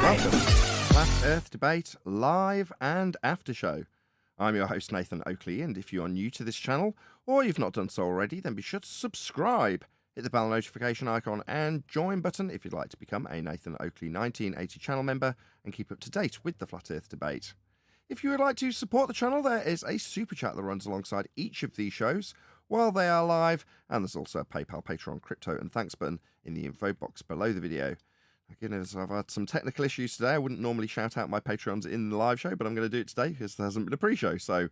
Welcome to Flat Earth Debate live and after show. I'm your host Nathan Oakley, and if you are new to this channel or you've not done so already, then be sure to subscribe, hit the bell notification icon and join button if you'd like to become a Nathan Oakley 1980 channel member and keep up to date with the Flat Earth Debate. If you would like to support the channel, there is a super chat that runs alongside each of these shows while they are live, and there's also a PayPal, Patreon, crypto and thanks button in the info box below the video. Goodness, I've had some technical issues today. I wouldn't normally shout out my Patreons in the live show, but I'm going to do it today because there hasn't been a pre-show. So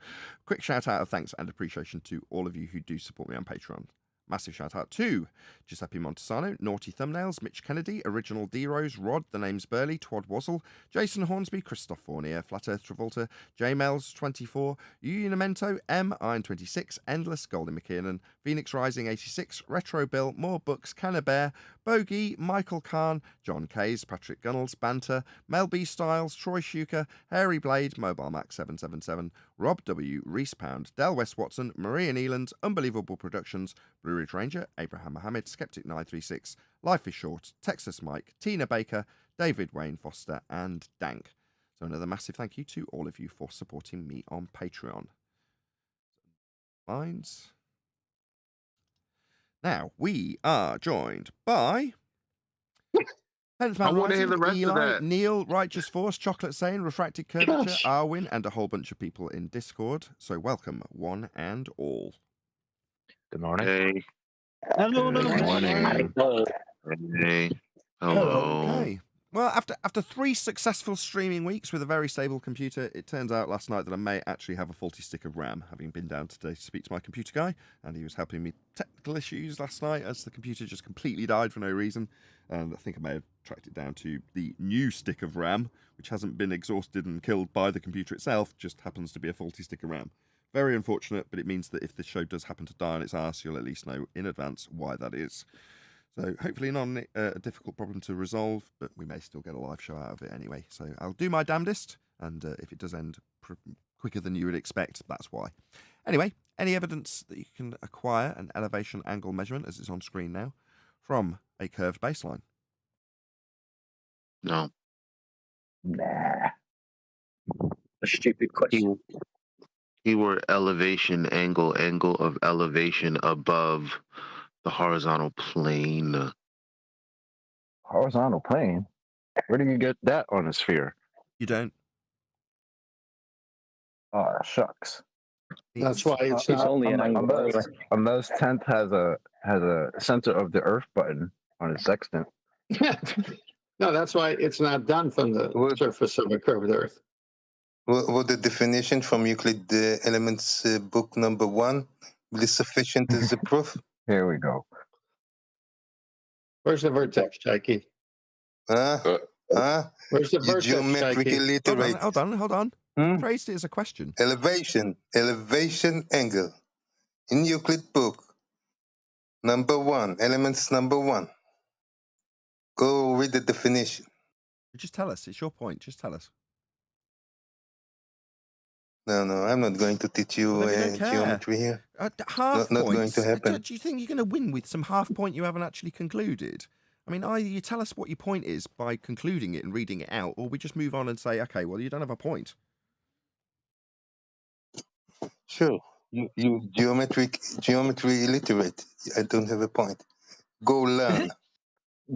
quick shout out of thanks and appreciation to all of you who do support me on Patreon. Massive shout out to Giuseppe Montesano, Naughty Thumbnails, Mitch Kennedy, Original D-Rose, Rod, The Name's Burley, Twad Wazzle, Jason Hornsby, Christoph Fournier, Flat Earth Travolta, JMels24, Unimento, M, Iron26, Endless, Golden McKiernan, Phoenix Rising 86, Retro Bill, More Books, Cannabear, Bogey, Michael Kahn, John Kays, Patrick Gunnels, Banter, Mel B Styles, Troy Shuker, Hairy Blade, Mobile Max 777, Rob W, Reese Pound, Del West Watson, Maria Nealand, Unbelievable Productions, Blue Ridge Ranger, Abraham Mohammed, Skeptic 936, Life is Short, Texas Mike, Tina Baker, David Wayne Foster, and Dank. So another massive thank you to all of you for supporting me on Patreon. Lines. Now we are joined by Tenth Man Rising, Eli, Neil, Righteous Force, Chocolate Sane, Refracted Curvature, Arwin, and a whole bunch of people in Discord. So welcome, one and all. Good morning. Hey. Hello. Good morning. Hey. Hello. Okay. Well, after 3 successful streaming weeks with a very stable computer, it turns out last night that I may actually have a faulty stick of RAM, having been down today to speak to my computer guy, and he was helping me technical issues last night as the computer just completely died for no reason. And I think I may have tracked it down to the new stick of RAM, which hasn't been exhausted and killed by the computer itself, just happens to be a faulty stick of RAM. Very unfortunate, but it means that if this show does happen to die on its arse, you'll at least know in advance why that is. So hopefully not a difficult problem to resolve, but we may still get a live show out of it anyway. So I'll do my damnedest, and if it does end quicker than you would expect, that's why. Anyway, any evidence that you can acquire an elevation angle measurement, as it's on screen now, from a curved baseline? No. Nah. A stupid question. Keyword elevation angle of elevation above the horizontal plane. Horizontal plane? Where do you get that on a sphere? You don't. Oh, shucks. That's why it's It's only an angle. Unless 10th has a center of the Earth button on its sextant. No, that's why it's not done from the surface of a curved Earth. Well, the definition from Euclid Elements book number 1 is sufficient as a proof. Here we go. Where's the vertex, Chaiki? Where's the You vertex, geometric Chaiki? illiterate. Hold on. Hmm? Phrased it as a question. Elevation angle. In Euclid book number 1, elements number 1. Go read the definition. Just tell us. It's your point. Just tell us. No, I'm not going to teach you geometry here. Half not points. going to happen. Do you think you're going to win with some half point you haven't actually concluded? I mean, either you tell us what your point is by concluding it and reading it out, or we just move on and say, okay, well, you don't have a point. Sure. You geometry illiterate. I don't have a point. Go learn.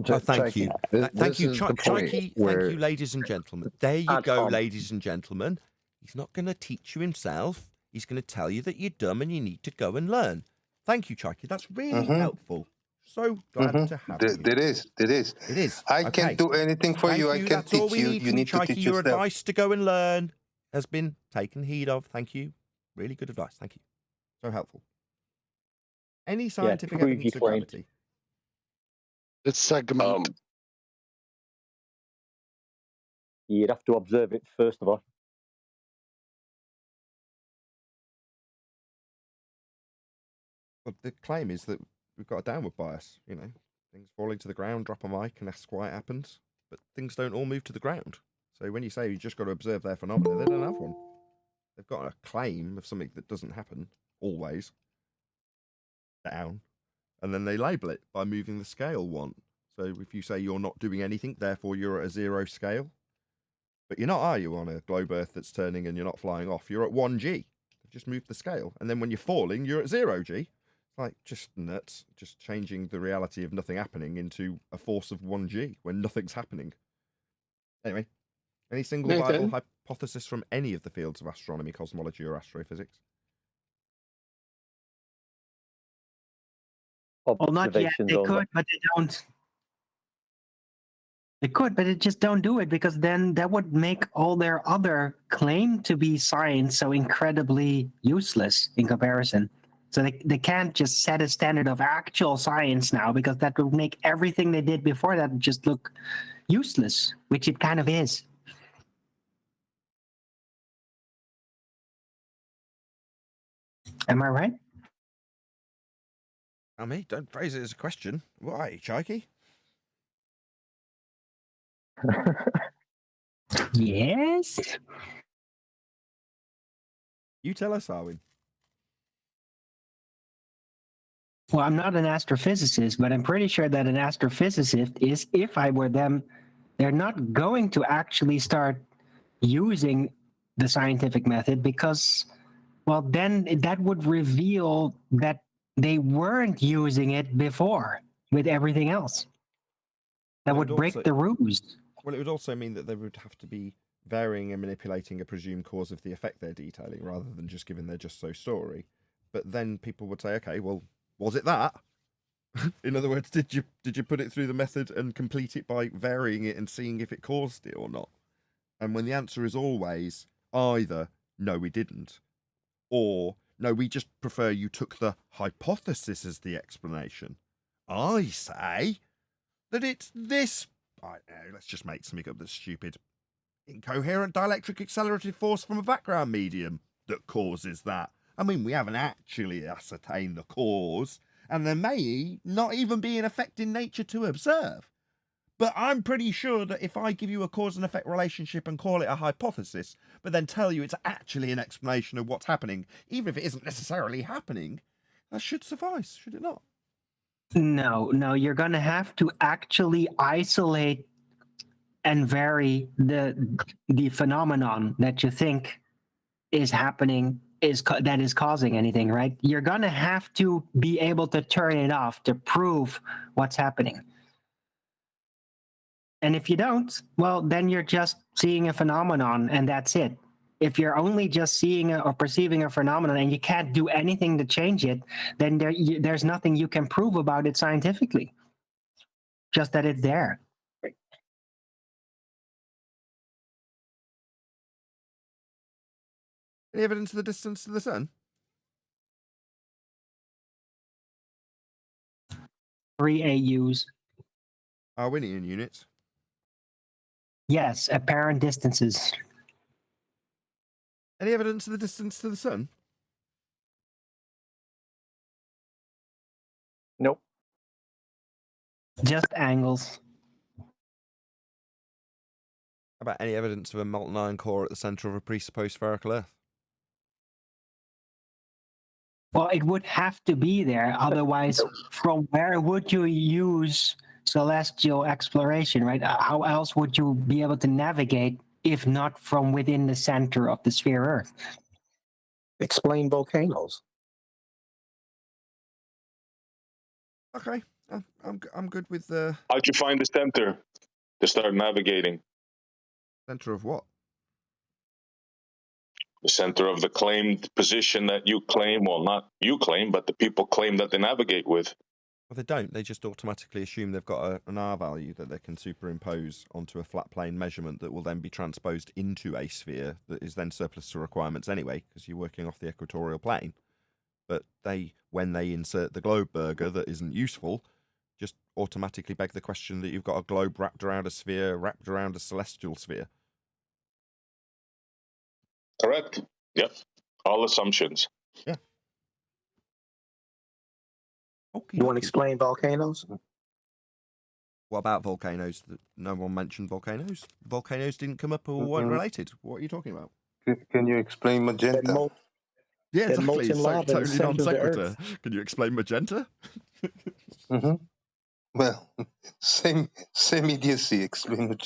Thank you. Thank you, Chaiki. Thank you, ladies and gentlemen. There you go, ladies and gentlemen. He's not going to teach you himself. He's going to tell you that you're dumb and you need to go and learn. Thank you, Chaiki. That's really helpful. So glad to have you. It is. It is. I can't do anything for you. I can't teach you. You need to teach Your yourself. advice to go and learn has been taken heed of. Thank you. Really good advice. Thank you. So helpful. Any scientific evidence of gravity? It's segment. You'd have to observe it first of all. Well, the claim is that we've got a downward bias. You know, things falling to the ground, drop a mic, and ask why it happens. But things don't all move to the ground. So when you say you just got to observe their phenomena, they don't have one. They've got a claim of something that doesn't happen always down, and then they label it by moving the scale 1. So if you say you're not doing anything, therefore you're at a 0 scale, But you're not, are you, on a globe Earth that's turning and you're not flying off? You're at 1G. They've just moved the scale. And then when you're falling, you're at 0G. Like, just nuts. Just changing the reality of nothing happening into a force of 1G when nothing's happening. Anyway, any single viable Nathan? hypothesis from any of the fields of astronomy, cosmology, or astrophysics? Well, not yet. Observations They on could, but they don't. They could, but they just don't do it because then that would make all their other claim to be science so incredibly useless in comparison. So they can't just set a standard of actual science now because that would make everything they did before that just look useless, which it kind of is. Am I right? I mean, don't phrase it as a question. Why, Chikey? Yes. You tell us, Arwin. Well, I'm not an astrophysicist, but I'm pretty sure that an astrophysicist is, if I were them, they're not going to actually start using the scientific method because, well, then that would reveal that they weren't using it before with everything else. That Well, would it break also- the rules. Well, it would also mean that they would have to be varying and manipulating a presumed cause of the effect they're detailing rather than just giving their just so story. But then people would say, okay, well, was it that? In other words, did you put it through the method and complete it by varying it and seeing if it caused it or not? And when the answer is always either no, we didn't, or no, we just prefer you took the hypothesis as the explanation, I say that it's this. I don't know, let's just make something up that's stupid. Incoherent dielectric accelerative force from a background medium that causes that. I mean, we haven't actually ascertained the cause, and there may not even be an effect in nature to observe. But I'm pretty sure that if I give you a cause and effect relationship and call it a hypothesis, but then tell you it's actually an explanation of what's happening, even if it isn't necessarily happening, that should suffice, should it not? No, you're going to have to actually isolate and vary the phenomenon that you think is happening that is causing anything, right? You're going to have to be able to turn it off to prove what's happening. And if you don't, well, then you're just seeing a phenomenon and that's it. If you're only just seeing or perceiving a phenomenon and you can't do anything to change it, then there's nothing you can prove about it scientifically. Just that it's there. Any evidence of the distance to the sun? 3 AUs. Arwinian units? Yes, apparent distances. Any evidence of the distance to the sun? Nope. Just angles. How about any evidence of a molten iron core at the centre of a presupposed spherical Earth? Well, it would have to be there. Otherwise, from where would you use celestial exploration, right? How else would you be able to navigate if not from within the center of the sphere Earth? Explain volcanoes. Okay, I'm good with the How'd you find the center to start navigating? centre of what? The center of the claimed position that you claim, well, not you claim, but the people claim that they navigate with. Well, they don't. They just automatically assume they've got an R value that they can superimpose onto a flat plane measurement that will then be transposed into a sphere that is then surplus to requirements anyway, because you're working off the equatorial plane. But when they insert the globe burger that isn't useful, just automatically beg the question that you've got a globe wrapped around a sphere, wrapped around a celestial sphere. Correct. Yep. All assumptions. Yeah. Okay. You want to explain volcanoes? What about volcanoes? No one mentioned volcanoes. Volcanoes didn't come up or weren't related. What are you talking about? Can you explain magenta? Yeah, That exactly. molten So lava in the totally non center of the sequitur. Can you explain magenta? Mm-hmm. Well, same idiocy. Explain what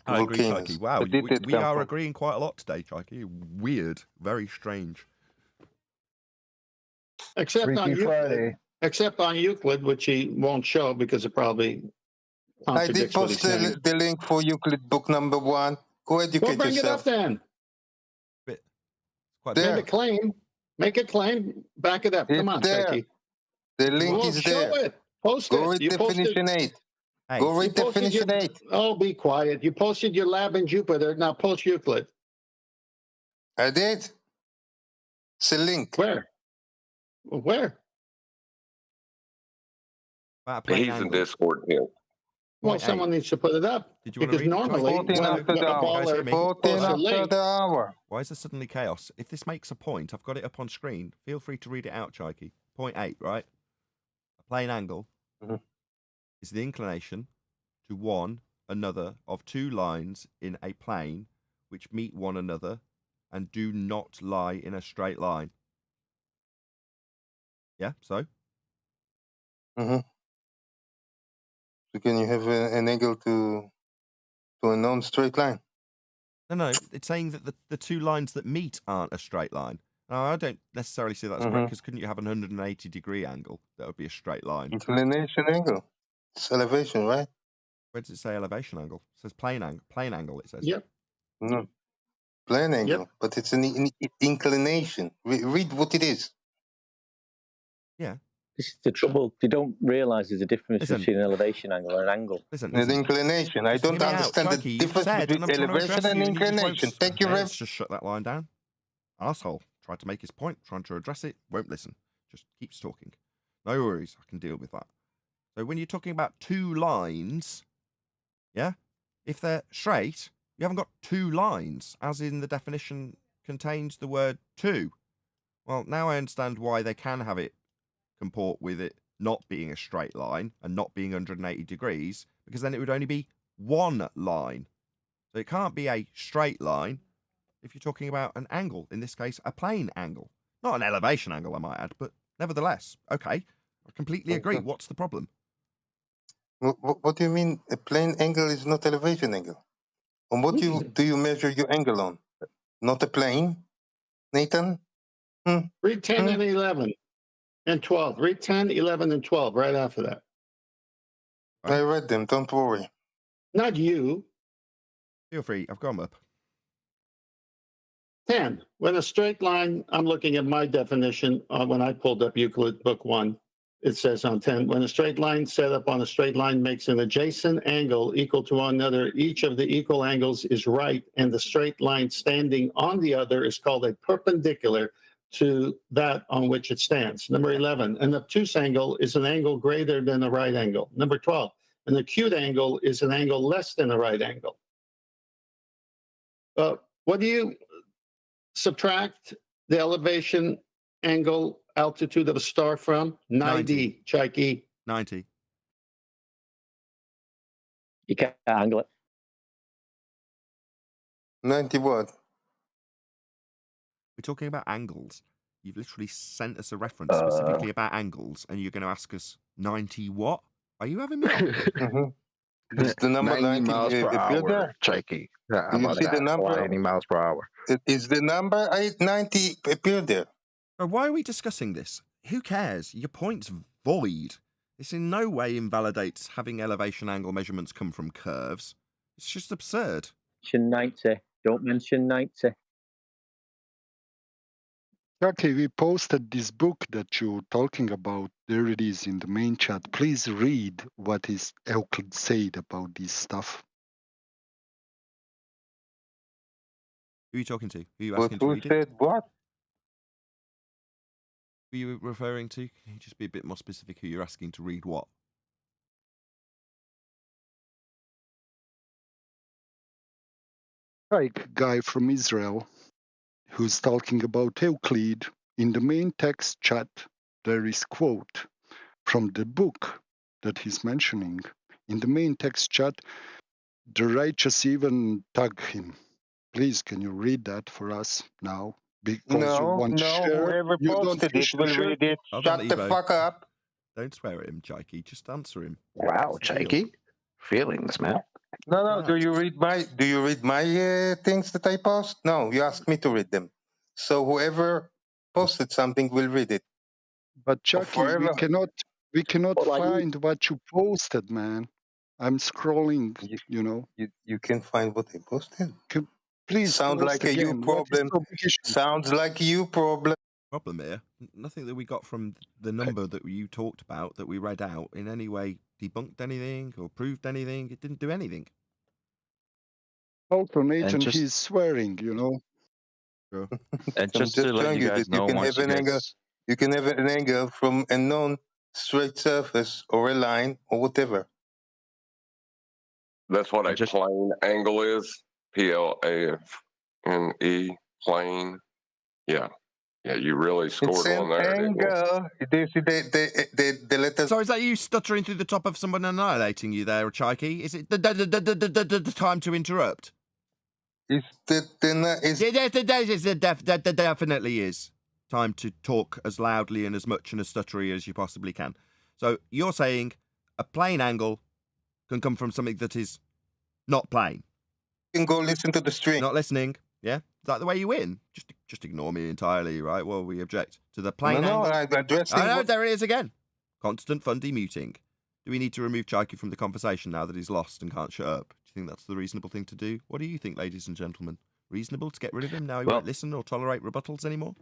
I agree, volcanoes. Chaiki. Wow, Where did it we come are from? agreeing quite a lot today, Chaiki. Weird, very strange. Except on Freaky Euclid. Friday. Except on Euclid, which he won't show because it probably I did contradicts what he's post saying. the link for Euclid book number 1. Go Well, educate bring it up yourself. then. Bit, quite There. Make a claim. Make a claim. Back it up. It's Come on, there. Chucky. The link Well, is show there. it. Post Go it. read You posted. definition 8. Hey, Go You read posted your. definition 8. Oh, be quiet. You posted your lab in Jupiter. Now post Euclid. I did. It's a link. Where? Where? about a plain He's in angle. Discord here. Well, Point someone eight. needs to put it up. Did you want to Because read it, Chaiki? normally, 14 when after a the hour. baller me. 14 posts a after link, the hour. Why is there suddenly chaos? If this makes a point, I've got it up on screen. Feel free to read it out, Chaiki. Point 8, right? A plane angle Mhm. is the inclination to one another of two lines in a plane which meet one another and do not lie in a straight line. Yeah, so? Mm-hmm. So can you have an angle to a non-straight line? No, it's saying that the two lines that meet aren't a straight line. Now, I don't necessarily see that's correct, because couldn't you have an 180-degree angle? That would be a straight line. Inclination angle. It's elevation, right? Where does it say elevation angle? It says plane angle, it says. Yep. No. Plane angle, Yep. but it's an inclination. Read what it is. This is the trouble. They don't realise there's a difference Listen. between an elevation angle and an angle. Listen. An inclination. I Just don't hear me out. understand Chaiki, the you've difference said, and between I'm trying to elevation address and you, and you just won't inclination. Thank you okay, very let's just shut that line down. Arsehole. Tried to make his point, trying to address it, won't listen. Just keeps talking. No worries, I can deal with that. So when you're talking about two lines, yeah, if they're straight, you haven't got two lines, as in the definition contains the word two. Well, now I understand why they can have it comport with it not being a straight line and not being 180 degrees, because then it would only be one line. So it can't be a straight line if you're talking about an angle, in this case, a plane angle. Not an elevation angle, I might add, but nevertheless, okay, I completely agree. What's the problem? What do you mean a plane angle is not elevation angle? On what do you measure your angle on? Not a plane, Nathan? Read 10 and 11 and 12. Read 10, 11, and 12 right after that. I read them, don't worry. Not you. Feel free, I've got them up. 10. When a straight line, I'm looking at my definition when I pulled up Euclid Book 1. It says on 10, when a straight line set up on a straight line makes an adjacent angle equal to one another, each of the equal angles is right, and the straight line standing on the other is called a perpendicular to that on which it stands. Number 11, an obtuse angle is an angle greater than a right angle. Number 12, an acute angle is an angle less than a right angle. What do you subtract the elevation angle altitude of a star from? 90, Chaiki. 90. You can't angle it. 90 what? We're talking about angles. You've literally sent us a reference specifically about angles, and you're going to ask us 90 what? Are you having me on? It's the number 90 miles per appeared hour, Chaiki. Do you see the number? 90 miles per hour. Is the number 90 appeared there? Bro, why are we discussing this? Who cares? Your point's void. This in no way invalidates having elevation angle measurements come from curves. It's just absurd. Mention 90. Don't mention 90. Okay, we posted this book that you're talking about. There it is in the main chat. Please read what is Euclid said about this stuff. Who are you talking to? Who are you asking to Who read it? said what? Who are you referring to? Can you just be a bit more specific who you're asking to read what? Like guy from Israel who's talking about Euclid. In the main text chat, there is quote from the book that he's mentioning. In the main text chat, the righteous even tag him. Please, can you read that for us now? Because you want to share. Whoever You don't posted wish it to will share. read it. Hold on, Shut the Evo. fuck up. Don't swear at him, Chaiki. Just answer him. Wow, What's the deal? Chaiki. Feelings, man. No. Do Relax. you read my things that I post? No, you asked me to read them. So whoever posted something will read it. But Or Chucky, we forever. cannot Well, like you- find what you posted, man. I'm scrolling, You, you know. you can find what I posted. Please Sounds post like a you again. What is problem. so big issue? Sounds like a you problem. Problem here. Nothing that we got from the number that you talked about that we read out in any way debunked anything or proved anything. It didn't do anything. Also, Nathan, just- he's swearing, you know. Sure. And I'm just to let telling you guys that you know, can once have you an angle. guys, You can have an angle from a non-straight surface or a line or whatever. That's what I a just- plane angle is. PLANE, plane. Yeah. Yeah, you really It's scored an one there. didn't you? angle. Do you see the letters? So is that you stuttering through the top of someone annihilating you there, Chaiki? Is it the time to interrupt? Is That definitely is. Time to talk as loudly and as much and as stuttery as you possibly can. So you're saying a plane angle can come from something that is not plane. you can go listen to the stream. Not listening. Yeah? Is that the way you win? Just ignore me entirely, right? Well, we object to the plane No, angle. I'm addressing. I know, what- there it is again. Constant fundy muting. Do we need to remove Chaiki from the conversation now that he's lost and can't shut up? Do you think that's the reasonable thing to do? What do you think, ladies and gentlemen? Reasonable to get rid of him now he Well- won't listen or tolerate rebuttals anymore?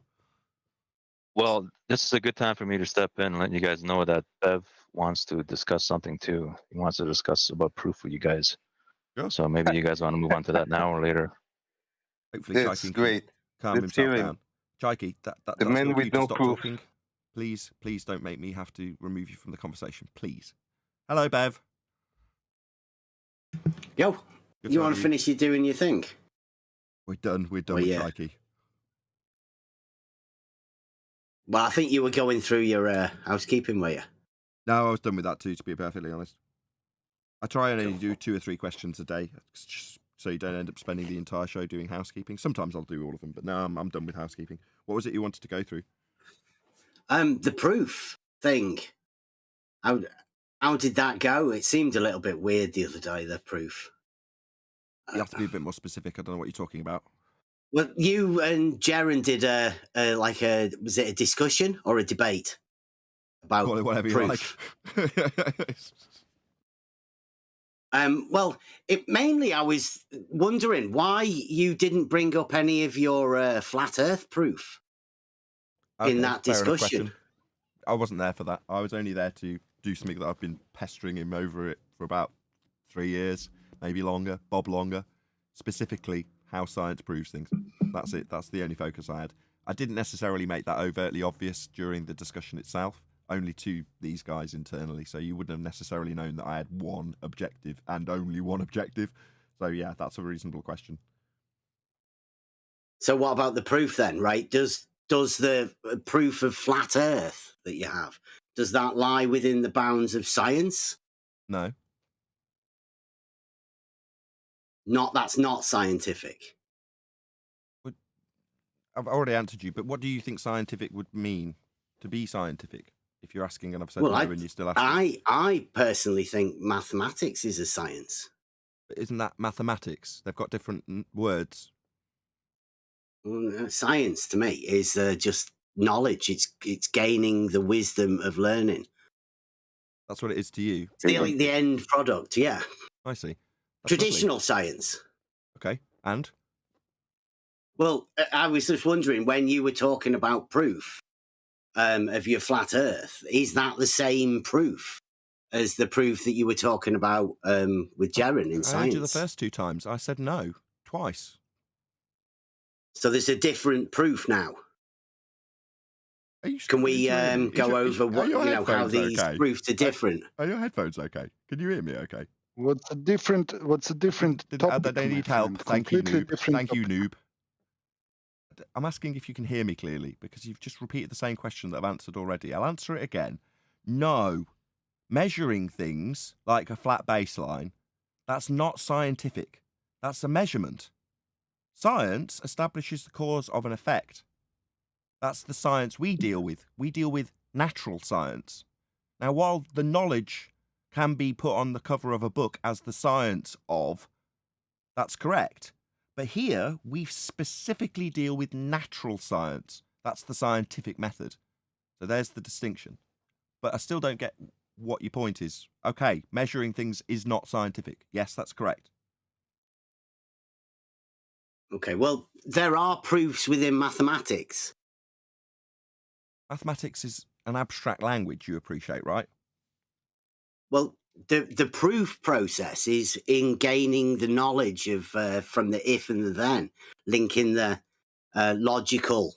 well, this is a good time for me to step in and let you guys know that Bev wants to discuss something too. He wants to discuss about proof with you guys. Sure. So maybe you guys want to move on to that now or later. Hopefully That's Chaiki can great. calm Let's hear himself him. down. Chaiki, that's The man your with cue to no stop proof. talking. Please don't make me have to remove you from the conversation. Please. Hello, Bev. Yo, Good you to want have to finish you doing your thing? We're done Oh, with yeah. Chaiki. Well, I think you were going through your housekeeping, were you? No, I was done with that too, to be perfectly honest. I try and only do 2 or 3 questions a day, just so you don't end up spending the entire show doing housekeeping. Sometimes I'll do all of them, but no, I'm done with housekeeping. What was it you wanted to go through? The proof thing. How did that go? It seemed a little bit weird the other day, the proof. You have to be a bit more specific. I don't know what you're talking about. Well, you and Jaren did was it a discussion or a debate about Call it whatever you proof? like. Well, mainly I was wondering why you didn't bring up any of your flat Earth proof in that fair enough discussion. question. I wasn't there for that. I was only there to do something that I've been pestering him over it for about 3 years, maybe longer, Bob longer. Specifically, how science proves things. That's it. That's the only focus I had. I didn't necessarily make that overtly obvious during the discussion itself, only to these guys internally. So you wouldn't have necessarily known that I had one objective and only one objective. So yeah, that's a reasonable question. So what about the proof then, right? Does the proof of flat Earth that you have, does that lie within the bounds of science? No. That's not scientific. I've already answered you, but what do you think scientific would mean to be scientific? If you're asking and I've said Well, no and you're still asking. I personally think mathematics is a science. But isn't that mathematics? They've got different words. Well, science to me is just knowledge. It's gaining the wisdom of learning. That's what it is to you. It's the end product, yeah. I see. That's Traditional science. lovely. Okay, and? Well, I was just wondering, when you were talking about proof of your flat Earth, is that the same proof as the proof that you were talking about with Jaren in I science? heard you the first 2 times. I said no, twice. So there's a different proof now. Can we go over what how these proofs are different? Are your headphones okay? Can you hear me okay? What's a different topic? They my need help. friend? Thank you, Completely noob. different Thank you, topic. noob. I'm asking if you can hear me clearly because you've just repeated the same question that I've answered already. I'll answer it again. No. Measuring things like a flat baseline, that's not scientific. That's a measurement. Science establishes the cause of an effect. That's the science we deal with. We deal with natural science. Now, while the knowledge can be put on the cover of a book as the science of, that's correct. But here, we specifically deal with natural science. That's the scientific method. So there's the distinction. But I still don't get what your point is. Okay, measuring things is not scientific. Yes, that's correct. Okay, well, there are proofs within mathematics. Mathematics is an abstract language, you appreciate, right? Well, the proof process is in gaining the knowledge of from the if and the then, linking the logical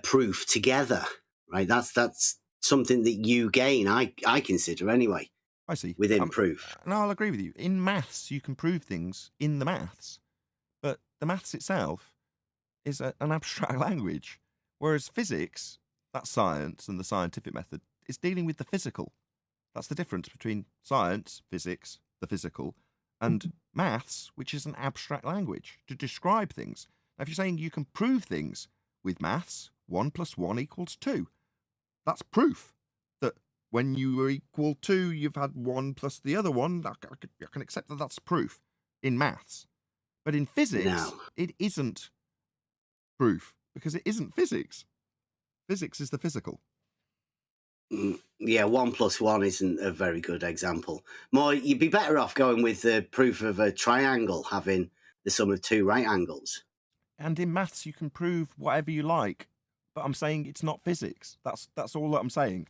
proof together, right? That's something that you gain, I consider anyway. I see. Within proof. No, I'll agree with you. In maths, you can prove things in the maths, but the maths itself is an abstract language, whereas physics, that's science and the scientific method, is dealing with the physical. That's the difference between science, physics, the physical, and maths, which is an abstract language to describe things. Now, if you're saying you can prove things with maths, 1 + 1 = 2, that's proof that when you are equal 2, you've had 1 plus the other one. I can accept that that's proof in maths. But in physics, it isn't proof because it isn't physics. Physics is the physical. Yeah, 1 + 1 isn't a very good example. More, you'd be better off going with the proof of a triangle having the sum of 2 right angles. And in maths, you can prove whatever you like, but I'm saying it's not physics. That's all that I'm saying.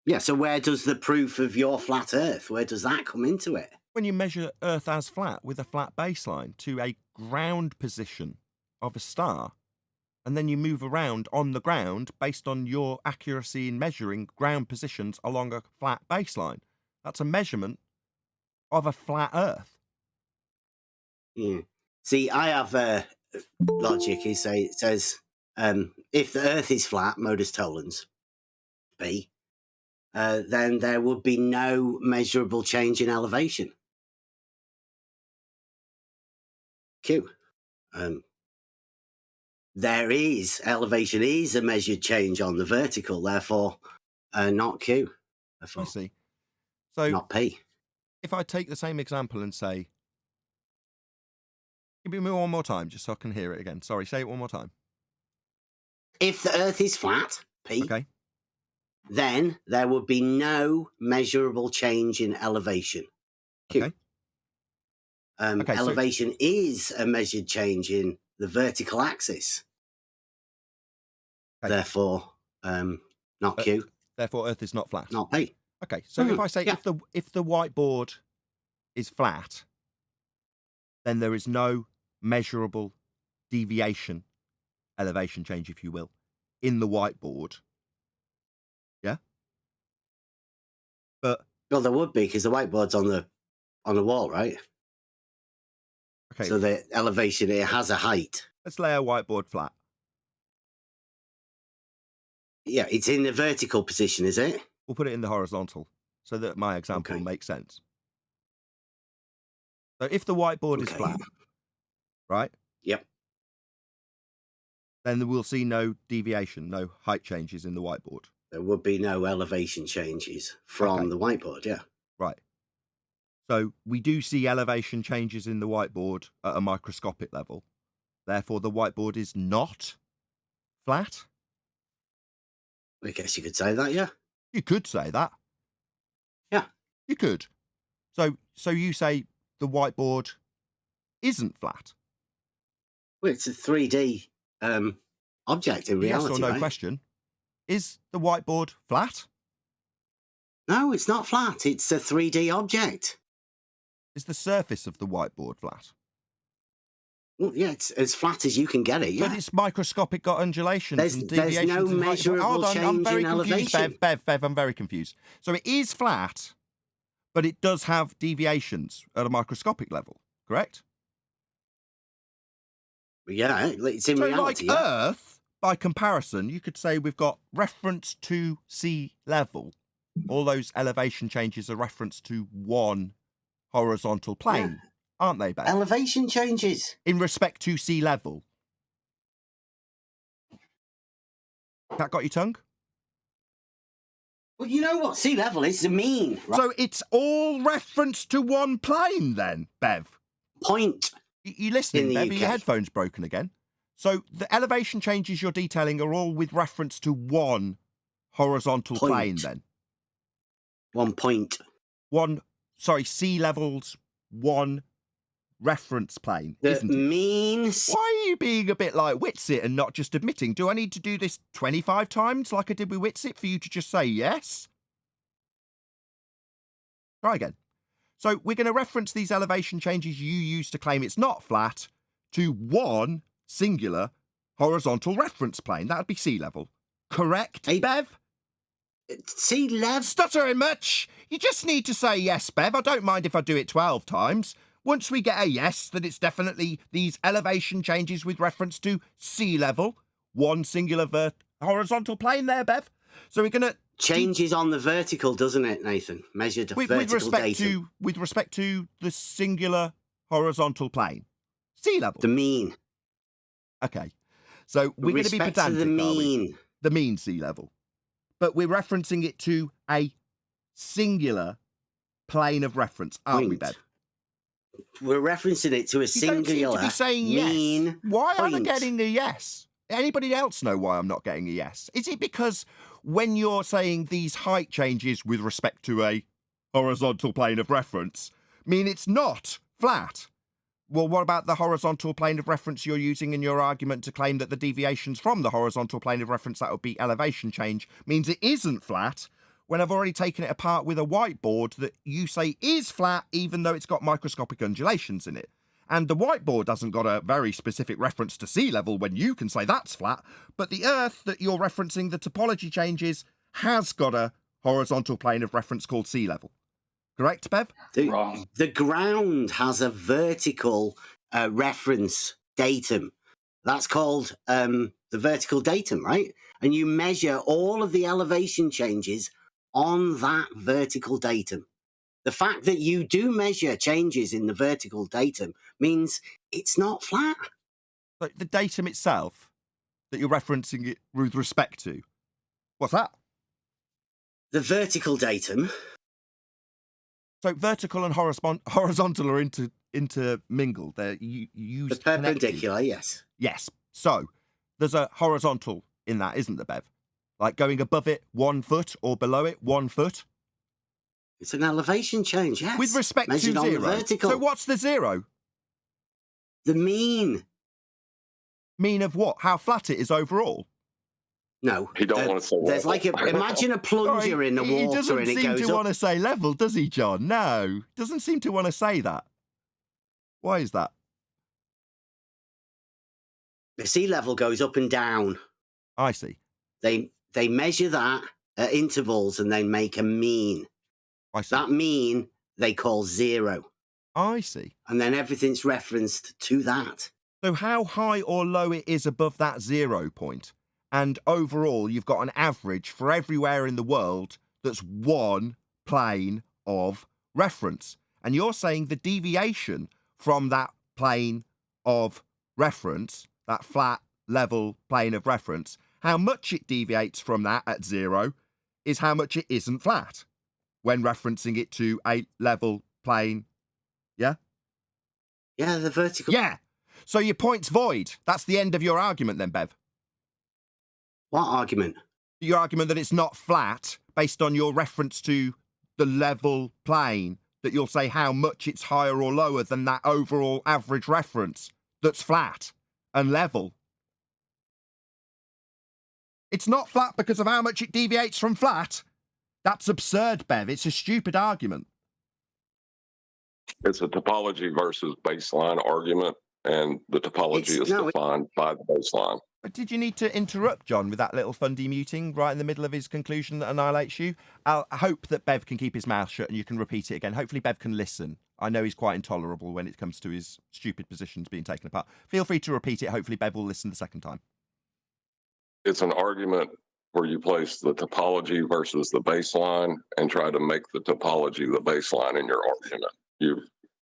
Yeah, so where does the proof of your flat Earth, where does that come into it? When you measure Earth as flat with a flat baseline to a ground position of a star, and then you move around on the ground based on your accuracy in measuring ground positions along a flat baseline. That's a measurement of a flat Earth. Yeah. See, I have logic. It says if the Earth is flat, modus tollens, P, then there would be no measurable change in elevation, Q. There is, elevation is a measured change on the vertical, therefore not Q. Therefore, I see. So not P. If I take the same example and say, give me one more time, just so I can hear it again. Sorry, say it one more time. If the Earth is flat, P, okay, then there would be no measurable change in elevation, Q. Okay. Elevation is a measured change in the vertical axis. Okay. Therefore, not Q. Therefore, Earth is not flat. Not P. Okay, so if I say if the whiteboard is flat, then there is no measurable deviation, elevation change, if you will, in the whiteboard. Yeah. But well, there would be because the whiteboard's on the wall, right? Okay. So the elevation, it has a height. Let's lay a whiteboard flat. Yeah, it's in the vertical position, is it? We'll put it in the horizontal so that my example makes sense. So if the whiteboard is flat, right? Yep. Then we'll see no deviation, no height changes in the whiteboard. There would be no elevation changes from the whiteboard, yeah. Right. So we do see elevation changes in the whiteboard at a microscopic level. Therefore, the whiteboard is not flat. I guess you could say that, yeah. You could say that. Yeah. You could. So you say the whiteboard isn't flat. Well, it's a 3D object in reality, yes or no right? question. Is the whiteboard flat? No, it's not flat. It's a 3D object. Is the surface of the whiteboard flat? Well, yeah, it's as flat as you can get it, yeah. But it's microscopic, got undulations and deviations. There's no and measurable Hold on, change I'm very in confused, elevation. Bev, I'm very confused. So it is flat, but it does have deviations at a microscopic level, correct? Yeah, it's in reality. Like Earth, by comparison, you could say we've got reference to sea level. All those elevation changes are reference to one horizontal plane, aren't they, Bev? Elevation changes. In respect to sea level. That got your tongue? Well, you know what sea level is? The mean. Right? So it's all reference to one plane then, Bev? Point. You listening, in the Bev? Are UK. your headphones broken again? So the elevation changes you're detailing are all with reference to one horizontal Point. plane then? 1 point. Sea levels, one reference plane, The isn't it? means. Why are you being a bit like Witsit and not just admitting? Do I need to do this 25 times like I did with Witsit for you to just say yes? Try again. So we're going to reference these elevation changes you use to claim it's not flat to one singular horizontal reference plane. That would be sea level. Correct, Bev? Sea level? Stuttering much? You just need to say yes, Bev. I don't mind if I do it 12 times. Once we get a yes, that it's definitely these elevation changes with reference to sea level, one singular horizontal plane there, Bev. So we're going to... Changes on the vertical, doesn't it, Nathan? Measured vertical datum. With respect to the singular horizontal plane. Sea level. The mean. Okay. So we're going to be pedantic, the mean. The mean sea level. But we're referencing it to a singular plane of reference, aren't we, Bev? We're referencing it to a singular don't seem to be saying mean yes. Why am I point. getting a yes? Anybody else know why I'm not getting a yes? Is it because when you're saying these height changes with respect to a horizontal plane of reference mean it's not flat? Well, what about the horizontal plane of reference you're using in your argument to claim that the deviations from the horizontal plane of reference, that would be elevation change, means it isn't flat, when I've already taken it apart with a whiteboard that you say is flat, even though it's got microscopic undulations in it? And the whiteboard hasn't got a very specific reference to sea level when you can say that's flat, but the Earth that you're referencing, the topology changes, has got a horizontal plane of reference called sea level. Correct, Bev? The ground has a vertical reference datum. That's called the vertical datum, right? And you measure all of the elevation changes on that vertical datum. The fact that you do measure changes in the vertical datum means it's not flat. Like the datum itself that you're referencing it with respect to. What's that? The vertical datum. So vertical and horizontal are intermingled. They're used perpendicular, connected. yes. Yes. So there's a horizontal in that, isn't there, Bev? Like going above it 1 foot or below it 1 foot. It's an elevation change, yes. With respect Measured to on zero. the vertical. So what's the zero? The mean. Mean of what? How flat it is overall? No. He don't want to say There's level. like imagine a plunger in the water He doesn't and it seem goes to up. want to say level, does he, John? No. Doesn't seem to want to say that. Why is that? The sea level goes up and down. I see. They measure that at intervals and they make a mean. I see. That mean they call zero. I see. And then everything's referenced to that. So how high or low it is above that 0 point. And overall, you've got an average for everywhere in the world that's one plane of reference. And you're saying the deviation from that plane of reference, that flat level plane of reference, how much it deviates from that at 0 is how much it isn't flat when referencing it to a level plane. Yeah? Yeah, the vertical. Yeah. So your point's void. That's the end of your argument then, Bev. What argument? Your argument that it's not flat based on your reference to the level plane, that you'll say how much it's higher or lower than that overall average reference that's flat and level. It's not flat because of how much it deviates from flat. That's absurd, Bev. It's a stupid argument. It's a topology versus baseline argument, and the topology is defined by the baseline. But did you need to interrupt John with that little fun demuting right in the middle of his conclusion that annihilates you? I hope that Bev can keep his mouth shut and you can repeat it again. Hopefully Bev can listen. I know he's quite intolerable when it comes to his stupid positions being taken apart. Feel free to repeat it. Hopefully Bev will listen the second time. It's an argument where you place the topology versus the baseline and try to make the topology the baseline in your argument. You've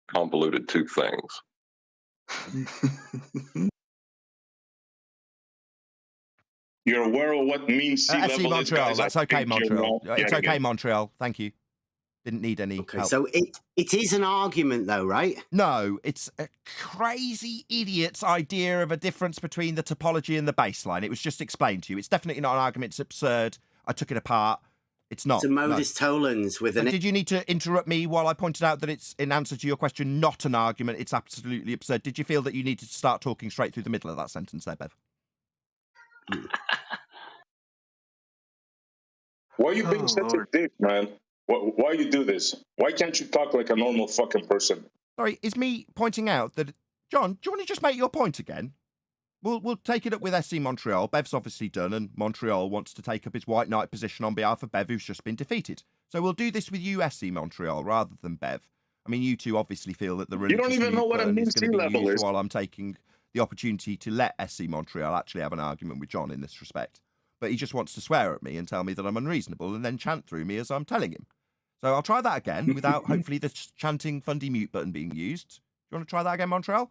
convoluted two things. You're aware of what mean sea SC level is, Montreal, guys? that's I okay, think you're Montreal. not It's getting okay, it. Montreal. Thank you. Didn't need any Okay, help. so it is an argument, though, right? No, it's a crazy idiot's idea of a difference between the topology and the baseline. It was just explained to you. It's definitely not an argument. It's absurd. I took it apart. It's not. It's a modus tollens with But an. did you need to interrupt me while I pointed out that it's, in answer to your question, not an argument? It's absolutely absurd. Did you feel that you needed to start talking straight through the middle of that sentence there, Bev? Why are you being such a dick, man? Why you do this? Why can't you talk like a normal fucking person? Sorry, is me pointing out that... John, do you want to just make your point again? We'll take it up with SC Montreal. Bev's obviously done, and Montreal wants to take up his white knight position on behalf of Bev, who's just been defeated. So we'll do this with you, SC Montreal, rather than Bev. I mean, you two obviously feel that the religious You don't even know what a mean sea level is. While I'm taking the opportunity to let SC Montreal actually have an argument with John in this respect. But he just wants to swear at me and tell me that I'm unreasonable and then chant through me as I'm telling him. So I'll try that again without hopefully the chanting fundy mute button being used. Do you want to try that again, Montreal?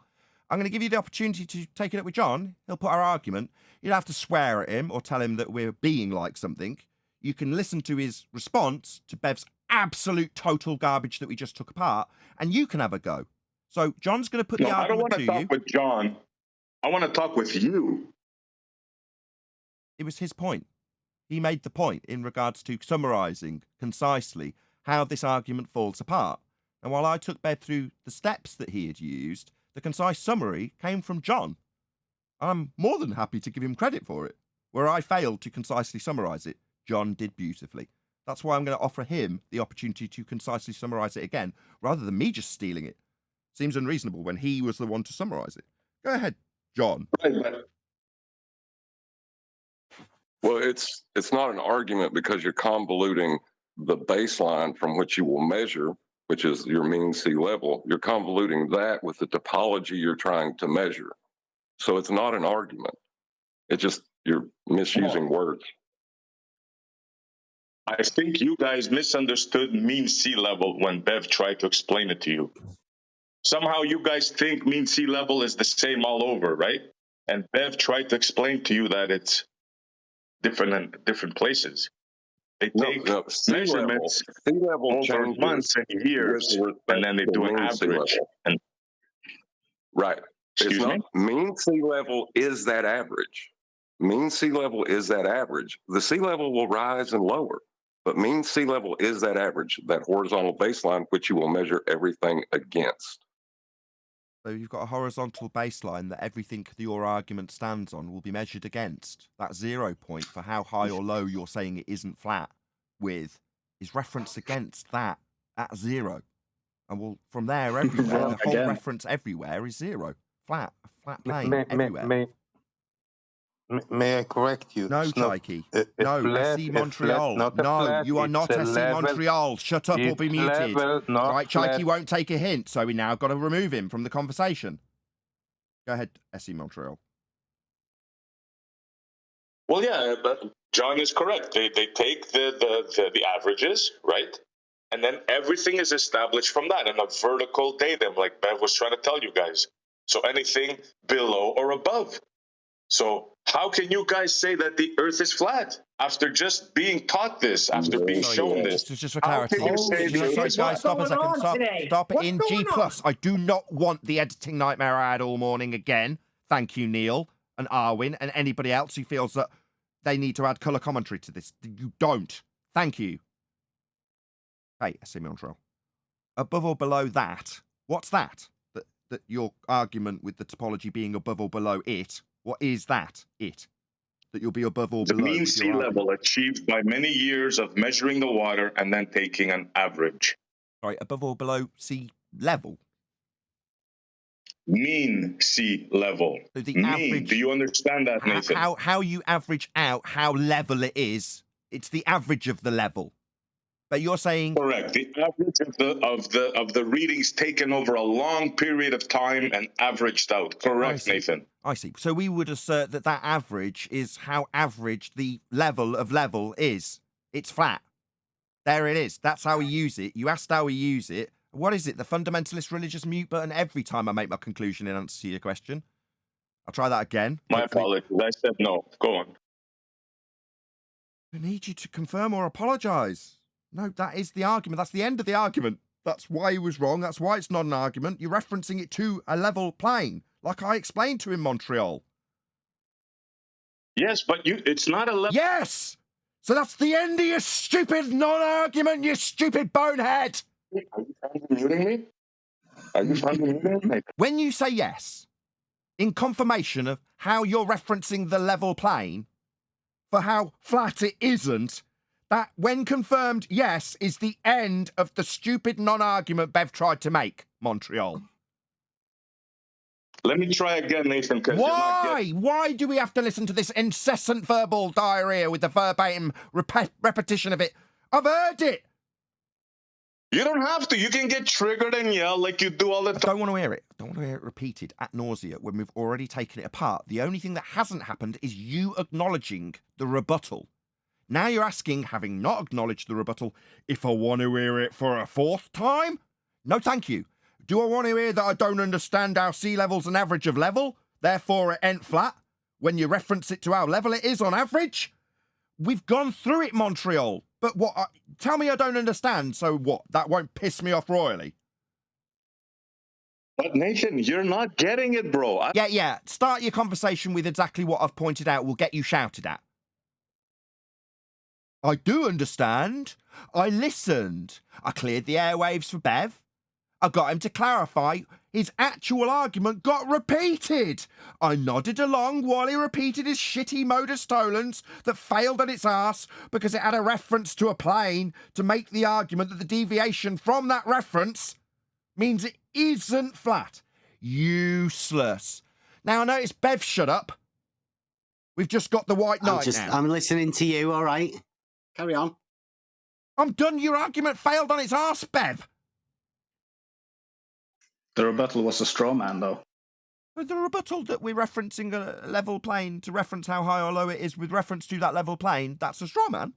I'm going to give you the opportunity to take it up with John. He'll put our argument. You don't have to swear at him or tell him that we're being like something. You can listen to his response to Bev's absolute total garbage that we just took apart, and you can have a go. So John's going to put the argument to you. I don't want to talk with John. I want to talk with you. It was his point. He made the point in regards to summarising concisely how this argument falls apart. And while I took Bev through the steps that he had used, the concise summary came from John. I'm more than happy to give him credit for it. Where I failed to concisely summarise it, John did beautifully. That's why I'm going to offer him the opportunity to concisely summarise it again, rather than me just stealing it. Seems unreasonable when he was the one to summarise it. Go ahead, John. Well, it's not an argument because you're convoluting the baseline from which you will measure, which is your mean sea level. You're convoluting that with the topology you're trying to measure. So it's not an argument. It's just you're misusing words. I think you guys misunderstood mean sea level when Bev tried to explain it to you. Somehow you guys think mean sea level is the same all over, right? And Bev tried to explain to you that it's different in different places. They take measurements over months and years, and then they do an average. And right. It's not, mean sea level is that average. Mean sea level is that average. The sea level will rise and lower, but mean sea level is that average, that horizontal baseline, which you will measure everything against. So you've got a horizontal baseline that everything that your argument stands on will be measured against. That 0 point for how high or low you're saying it isn't flat with is referenced against that at 0. And we'll, from there, everywhere, the whole reference everywhere is 0. Flat plane everywhere. May I correct you? No, Taiki. No, SC Montreal. No, you are not SC Montreal. Shut up or be muted. Right, Chaiki won't take a hint, so we now got to remove him from the conversation. Go ahead, SC Montreal. Well, yeah, but John is correct. They take the averages, right? And then everything is established from that in a vertical datum, like Bev was trying to tell you guys. So anything below or above. So how can you guys say that the Earth is flat after just being taught this, after being shown this? Just for clarity. Guys, stop a second. Stop it in G+. I do not want the editing nightmare I had all morning again. Thank you, Neil and Arwin and anybody else who feels that they need to add colour commentary to this. You don't. Thank you. Hey, SC Montreal. Above or below that, what's that? That your argument with the topology being above or below it, what is that, it? That you'll be above or below? The mean sea level achieved by many years of measuring the water and then taking an average. Right, above or below sea level? Mean sea level. So the average, do you understand that, Nathan? How you average out how level it is, it's the average of the level. But you're saying correct. The average of the readings taken over a long period of time and averaged out. Correct, Nathan. I see. So we would assert that that average is how average the level of level is. It's flat. There it is. That's how we use it. You asked how we use it. What is it? The fundamentalist religious mute button every time I make my conclusion in answer to your question. I'll try that again. My apologies. I said no. Go on. I need you to confirm or apologise. No, that is the argument. That's the end of the argument. That's why he was wrong. That's why it's not an argument. You're referencing it to a level plane, like I explained to him in Montreal. Yes, but it's not a level. Yes! So that's the end of your stupid non-argument, you stupid bonehead! Are you muting me? Are you muting me? When you say yes, in confirmation of how you're referencing the level plane, for how flat it isn't, that, when confirmed yes, is the end of the stupid non-argument Bev tried to make, Montreal. Let me try again, Nathan. Why? Why do we have to listen to this incessant verbal diarrhea with the verbatim repetition of it? I've heard it. You don't have to. You can get triggered and yell like you do all the time. I don't want to hear it. I don't want to hear it repeated ad nausea when we've already taken it apart. The only thing that hasn't happened is you acknowledging the rebuttal. Now you're asking, having not acknowledged the rebuttal, if I want to hear it for a fourth time? No, thank you. Do I want to hear that I don't understand how sea level's an average of level, therefore it ain't flat, when you reference it to how level it is on average? We've gone through it, Montreal. But what? Tell me I don't understand, so what? That won't piss me off royally. But Nathan, you're not getting it, bro. Yeah. Start your conversation with exactly what I've pointed out will get you shouted at. I do understand. I listened. I cleared the airwaves for Bev. I got him to clarify. His actual argument got repeated. I nodded along while he repeated his shitty modus tollens that failed on its arse because it had a reference to a plane to make the argument that the deviation from that reference means it isn't flat. Useless. Now, I notice Bev shut up. We've just got the white knight now. I'm listening to you, all right? Carry on. I'm done. Your argument failed on its arse, Bev. The rebuttal was a straw man, though. The rebuttal that we're referencing a level plane to reference how high or low it is with reference to that level plane, that's a straw man.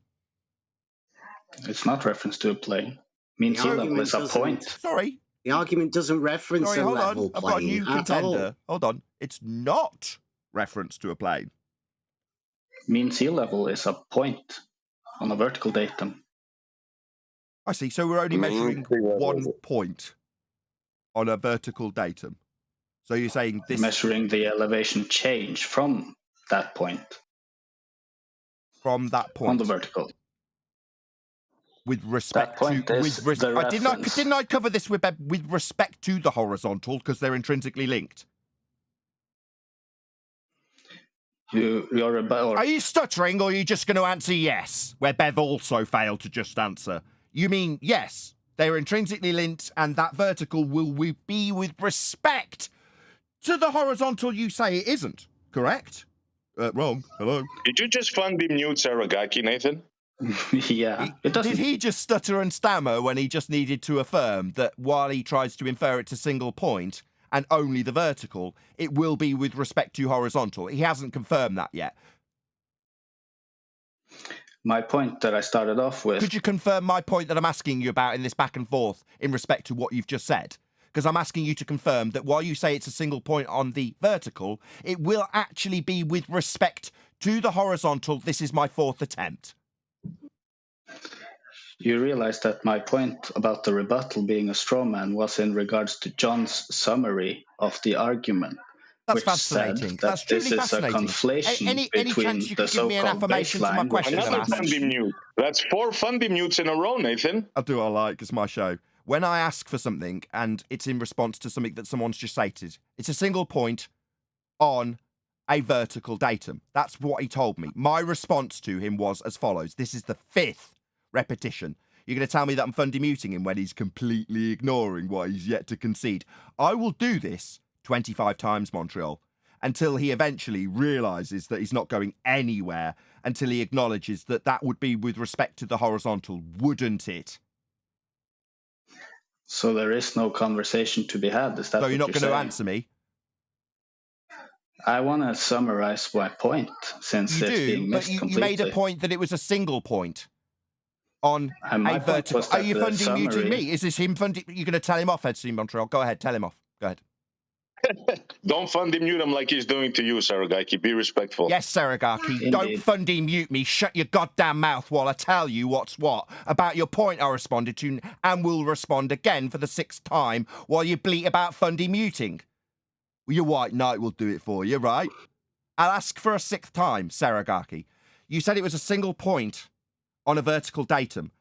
It's not reference to a plane. Mean sea level is a point. Sorry. The argument doesn't reference a level plane. I've got a new contender. All. Hold on. It's not reference to a plane. Mean sea level is a point on a vertical datum. I see. So we're only measuring 1 point on a vertical datum. So you're saying this... Measuring the elevation change from that point. From that point. On the vertical. With respect that to... Didn't I cover this with respect to the horizontal, because they're intrinsically linked? Are you stuttering, or are you just going to answer yes, where Bev also failed to just answer? You mean yes, they're intrinsically linked, and that vertical will be with respect to the horizontal you say it isn't, correct? Wrong. Hello. Did you just Fundy mute Saragaki, Nathan? Yeah. Did he just stutter and stammer when he just needed to affirm that while he tries to infer it's a single point and only the vertical, it will be with respect to horizontal? He hasn't confirmed that yet. My point that I started off with... Could you confirm my point that I'm asking you about in this back and forth in respect to what you've just said? Because I'm asking you to confirm that while you say it's a single point on the vertical, it will actually be with respect to the horizontal. This is my 4th attempt. You realize that my point about the rebuttal being a straw man was in regards to John's summary of the argument. That's fascinating. That's truly fascinating. This is a conflation any chance you could give me an affirmation to my question? Another Fundy mute. That's 4 Fundy mutes in a row, Nathan. I'll do what I like. It's my show. When I ask for something and it's in response to something that someone's just stated, it's a single point on a vertical datum. That's what he told me. My response to him was as follows. This is the 5th repetition. You're going to tell me that I'm Fundy muting him when he's completely ignoring what he's yet to concede. I will do this 25 times, Montreal, until he eventually realises that he's not going anywhere, until he acknowledges that that would be with respect to the horizontal, wouldn't it? So there is no conversation to be had. Is that so you're not going to answer me? I want to summarise my point, since it's being missed completely. You made a point that it was a single point on a vertical. Are you Fundy muting me? Is this him Fundy? You're going to tell him off, Edson Montreal? Go ahead, tell him off. Go ahead. Don't fundy mute him like he's doing to you, Saragaki. Be respectful. Yes, Saragaki, don't Indeed. fundy mute me. Shut your goddamn mouth while I tell you what's what. About your point I responded to and will respond again for the 6th time while you bleat about fundy muting. Well, your white knight will do it for you, right? I'll ask for a 6th time, Saragaki. You said it was a single point on a vertical datum.